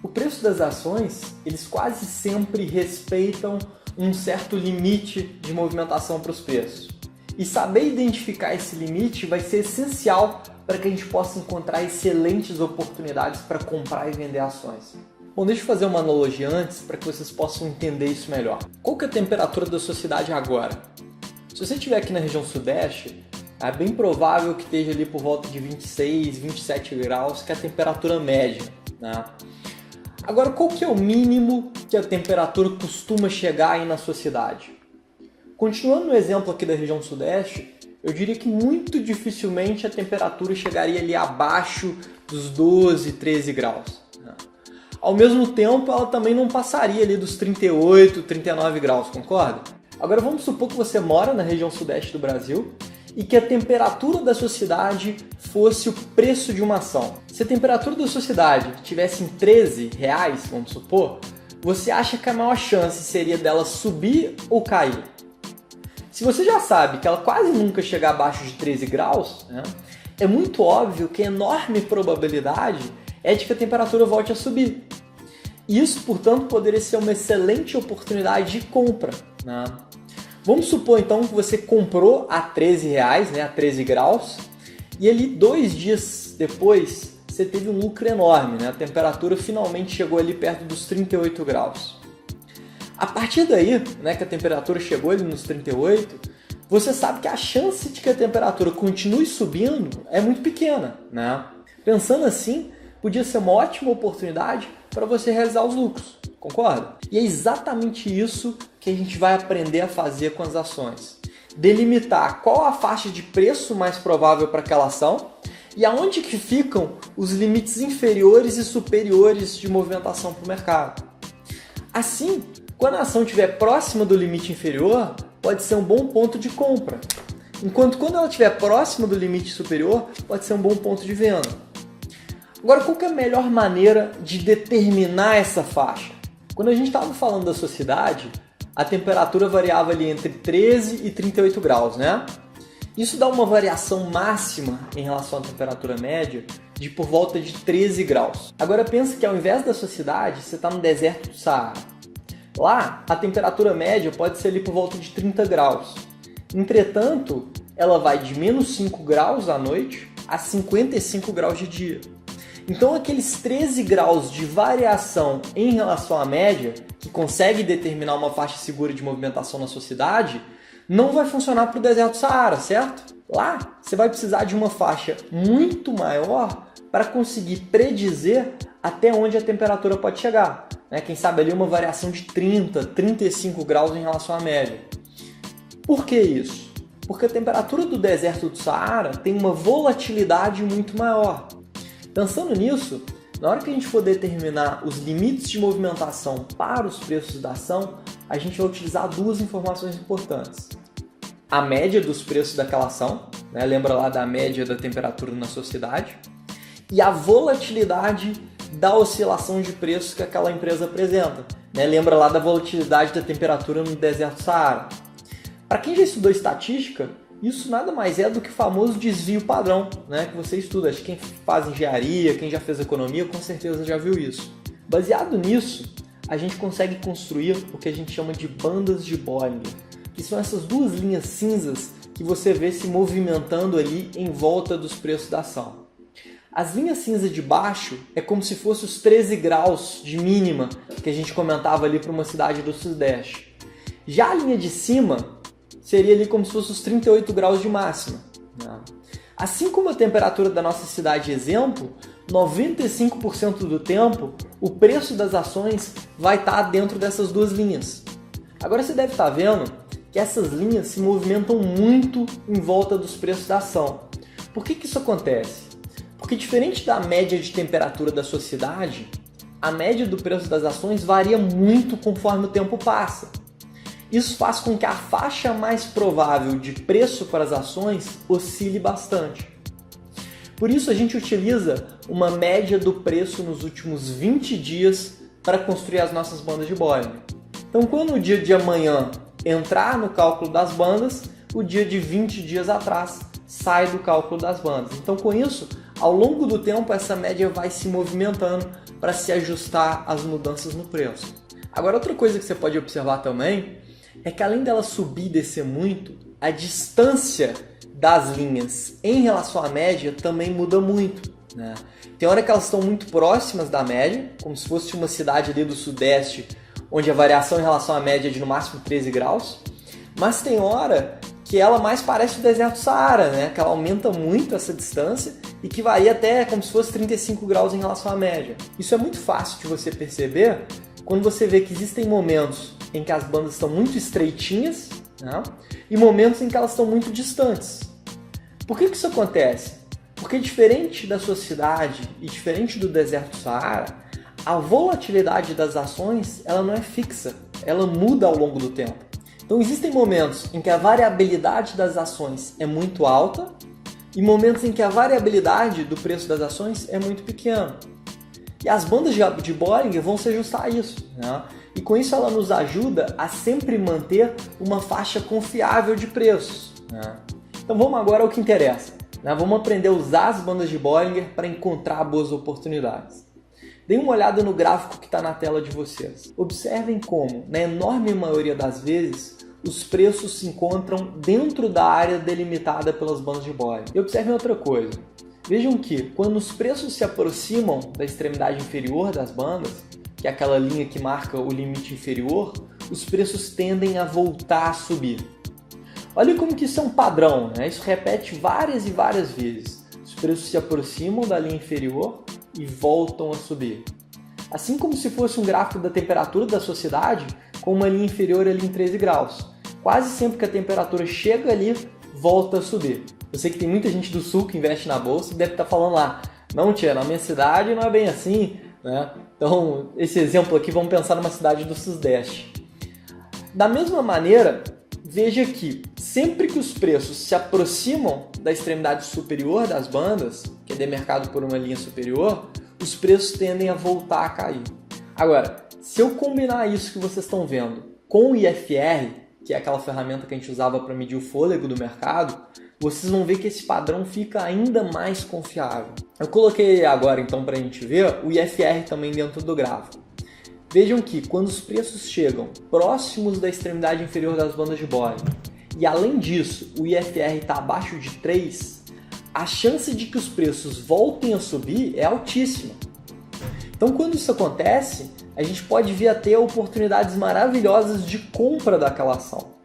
O preço das ações, eles quase sempre respeitam um certo limite de movimentação para os preços. E saber identificar esse limite vai ser essencial para que a gente possa encontrar excelentes oportunidades para comprar e vender ações. Bom, deixa eu fazer uma analogia antes para que vocês possam entender isso melhor. Qual que é a temperatura da sua cidade agora? Se você estiver aqui na região sudeste, é bem provável que esteja ali por volta de 26, 27 graus, que é a temperatura média, né? Agora, qual que é o mínimo que a temperatura costuma chegar aí na sua cidade? Continuando no exemplo aqui da região sudeste, eu diria que muito dificilmente a temperatura chegaria ali abaixo dos 12, 13 graus. Ao mesmo tempo, ela também não passaria ali dos 38, 39 graus, concorda? Agora vamos supor que você mora na região sudeste do Brasil e que a temperatura da sua cidade fosse o preço de uma ação. Se a temperatura da sua cidade estivesse em R$13, vamos supor, você acha que a maior chance seria dela subir ou cair? Se você já sabe que ela quase nunca chega abaixo de 13 graus, né, é muito óbvio que a enorme probabilidade é de que a temperatura volte a subir. Isso, portanto, poderia ser uma excelente oportunidade de compra, né? Vamos supor, então, que você comprou a R$13, né, a 13 graus, e ali 2 dias depois você teve um lucro enorme, né? A temperatura finalmente chegou ali perto dos 38 graus. A partir daí, né, que a temperatura chegou ali nos 38, você sabe que a chance de que a temperatura continue subindo é muito pequena, né? Pensando assim, podia ser uma ótima oportunidade para você realizar os lucros, concorda? E é exatamente isso que a gente vai aprender a fazer com as ações. Delimitar qual a faixa de preço mais provável para aquela ação e aonde que ficam os limites inferiores e superiores de movimentação para o mercado. Assim, quando a ação estiver próxima do limite inferior, pode ser um bom ponto de compra. Enquanto quando ela estiver próxima do limite superior, pode ser um bom ponto de venda. Agora, qual que é a melhor maneira de determinar essa faixa? Quando a gente estava falando da sua cidade, a temperatura variava ali entre 13 e 38 graus, né? Isso dá uma variação máxima em relação à temperatura média de por volta de 13 graus. Agora pensa que ao invés da sua cidade, você está no deserto do Saara. Lá, a temperatura média pode ser ali por volta de 30 graus. Entretanto, ela vai de menos 5 graus à noite a 55 graus de dia. Então, aqueles 13 graus de variação em relação à média, que consegue determinar uma faixa segura de movimentação na sua cidade, não vai funcionar para o deserto do Saara, certo? Lá, você vai precisar de uma faixa muito maior para conseguir predizer até onde a temperatura pode chegar. Quem sabe ali uma variação de 30, 35 graus em relação à média. Por que isso? Porque a temperatura do deserto do Saara tem uma volatilidade muito maior. Pensando nisso, na hora que a gente for determinar os limites de movimentação para os preços da ação, a gente vai utilizar duas informações importantes. A média dos preços daquela ação, né? Lembra lá da média da temperatura na sua cidade, e a volatilidade da oscilação de preços que aquela empresa apresenta. Né? Lembra lá da volatilidade da temperatura no deserto do Saara. Para quem já estudou estatística, isso nada mais é do que o famoso desvio padrão, né, que você estuda. Acho que quem faz engenharia, quem já fez economia, com certeza já viu isso. Baseado nisso, a gente consegue construir o que a gente chama de bandas de Bollinger, que são essas duas linhas cinzas que você vê se movimentando ali em volta dos preços da ação. As linhas cinzas de baixo é como se fossem os 13 graus de mínima que a gente comentava ali para uma cidade do Sudeste. Já a linha de cima seria ali como se fossem os 38 graus de máxima. Assim como a temperatura da nossa cidade exemplo, 95% do tempo o preço das ações vai estar dentro dessas duas linhas. Agora você deve estar vendo que essas linhas se movimentam muito em volta dos preços da ação. Por que isso acontece? Porque diferente da média de temperatura da sua cidade, a média do preço das ações varia muito conforme o tempo passa. Isso faz com que a faixa mais provável de preço para as ações oscile bastante. Por isso a gente utiliza uma média do preço nos últimos 20 dias para construir as nossas bandas de Bollinger. Então quando o dia de amanhã entrar no cálculo das bandas, o dia de 20 dias atrás sai do cálculo das bandas. Então com isso ao longo do tempo essa média vai se movimentando para se ajustar às mudanças no preço. Agora, outra coisa que você pode observar também é que além dela subir e descer muito, a distância das linhas em relação à média também muda muito, né? Tem hora que elas estão muito próximas da média, como se fosse uma cidade ali do sudeste, onde a variação em relação à média é de no máximo 13 graus, mas tem hora que ela mais parece o deserto do Saara, né? Que ela aumenta muito essa distância e que varia até como se fosse 35 graus em relação à média. Isso é muito fácil de você perceber quando você vê que existem momentos em que as bandas estão muito estreitinhas, né? E momentos em que elas estão muito distantes. Por que isso acontece? Porque diferente da sua cidade e diferente do deserto do Saara, a volatilidade das ações ela não é fixa, ela muda ao longo do tempo. Então existem momentos em que a variabilidade das ações é muito alta e momentos em que a variabilidade do preço das ações é muito pequena. E as bandas de Bollinger vão se ajustar a isso, né? E com isso ela nos ajuda a sempre manter uma faixa confiável de preços, né? Então vamos agora ao que interessa, né? Vamos aprender a usar as bandas de Bollinger para encontrar boas oportunidades. Deem uma olhada no gráfico que está na tela de vocês. Observem como, na enorme maioria das vezes, os preços se encontram dentro da área delimitada pelas bandas de Bollinger. E observem outra coisa. Vejam que, quando os preços se aproximam da extremidade inferior das bandas, que é aquela linha que marca o limite inferior, os preços tendem a voltar a subir. Olha como que isso é um padrão, né? Isso repete várias e várias vezes. Os preços se aproximam da linha inferior e voltam a subir. Assim como se fosse um gráfico da temperatura da sua cidade com uma linha inferior ali em 13 graus. Quase sempre que a temperatura chega ali, volta a subir. Eu sei que tem muita gente do sul que investe na bolsa e deve estar falando lá, não tia, na minha cidade não é bem assim, né? Então, esse exemplo aqui, vamos pensar numa cidade do sudeste. Da mesma maneira, veja que sempre que os preços se aproximam da extremidade superior das bandas, que é demarcado por uma linha superior, os preços tendem a voltar a cair. Agora, se eu combinar isso que vocês estão vendo com o IFR, que é aquela ferramenta que a gente usava para medir o fôlego do mercado, vocês vão ver que esse padrão fica ainda mais confiável. Eu coloquei agora então para a gente ver o IFR também dentro do gráfico. Vejam que quando os preços chegam próximos da extremidade inferior das bandas de Bollinger e além disso o IFR está abaixo de 3, a chance de que os preços voltem a subir é altíssima. Então quando isso acontece, a gente pode vir a ter oportunidades maravilhosas de compra daquela ação.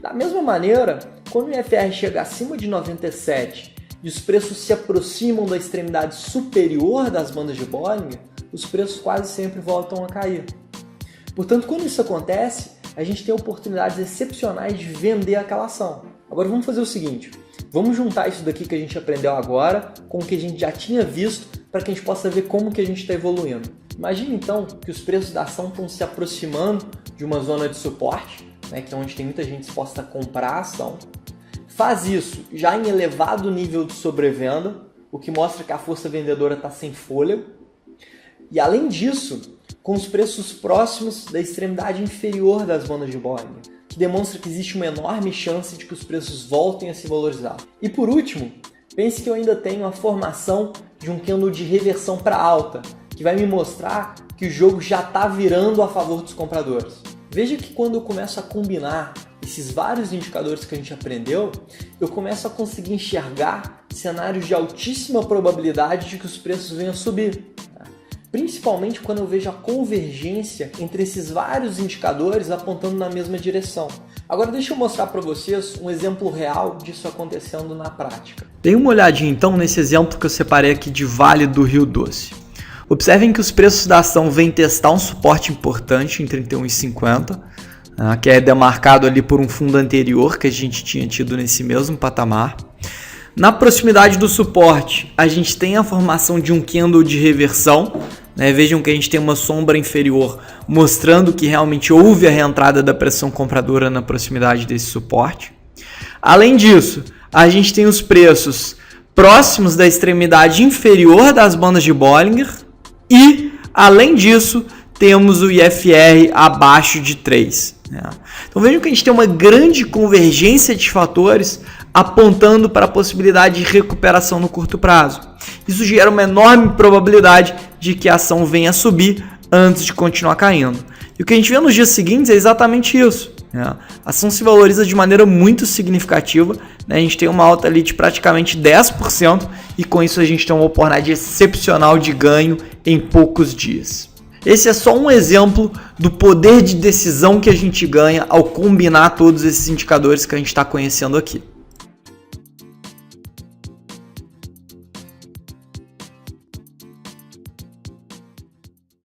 Da mesma maneira, quando o IFR chega acima de 97 e os preços se aproximam da extremidade superior das bandas de Bollinger, os preços quase sempre voltam a cair. Portanto, quando isso acontece, a gente tem oportunidades excepcionais de vender aquela ação. Agora vamos fazer o seguinte, vamos juntar isso daqui que a gente aprendeu agora com o que a gente já tinha visto para que a gente possa ver como que a gente está evoluindo. Imagine então que os preços da ação estão se aproximando de uma zona de suporte, né, que é onde tem muita gente disposta a comprar a ação. Faz isso já em elevado nível de sobrevenda, o que mostra que a força vendedora está sem fôlego. E além disso, com os preços próximos da extremidade inferior das bandas de Bollinger, que demonstra que existe uma enorme chance de que os preços voltem a se valorizar. E por último, pense que eu ainda tenho a formação de um candle de reversão para alta, que vai me mostrar que o jogo já está virando a favor dos compradores. Veja que quando eu começo a combinar esses vários indicadores que a gente aprendeu, eu começo a conseguir enxergar cenários de altíssima probabilidade de que os preços venham a subir. Principalmente quando eu vejo a convergência entre esses vários indicadores apontando na mesma direção. Agora deixa eu mostrar para vocês um exemplo real disso acontecendo na prática. Dê uma olhadinha então nesse exemplo que eu separei aqui de Vale do Rio Doce. Observem que os preços da ação vêm testar um suporte importante em 31,50, que é demarcado ali por um fundo anterior que a gente tinha tido nesse mesmo patamar. Na proximidade do suporte, a gente tem a formação de um candle de reversão, né? Vejam que a gente tem uma sombra inferior mostrando que realmente houve a reentrada da pressão compradora na proximidade desse suporte. Além disso, a gente tem os preços próximos da extremidade inferior das bandas de Bollinger e, além disso, temos o IFR abaixo de 3. Né? Então vejam que a gente tem uma grande convergência de fatores apontando para a possibilidade de recuperação no curto prazo. Isso gera uma enorme probabilidade de que a ação venha a subir antes de continuar caindo. E o que a gente vê nos dias seguintes é exatamente isso. A ação se valoriza de maneira muito significativa, né? A gente tem uma alta ali de praticamente 10% e com isso a gente tem uma oportunidade excepcional de ganho em poucos dias. Esse é só um exemplo do poder de decisão que a gente ganha ao combinar todos esses indicadores que a gente está conhecendo aqui.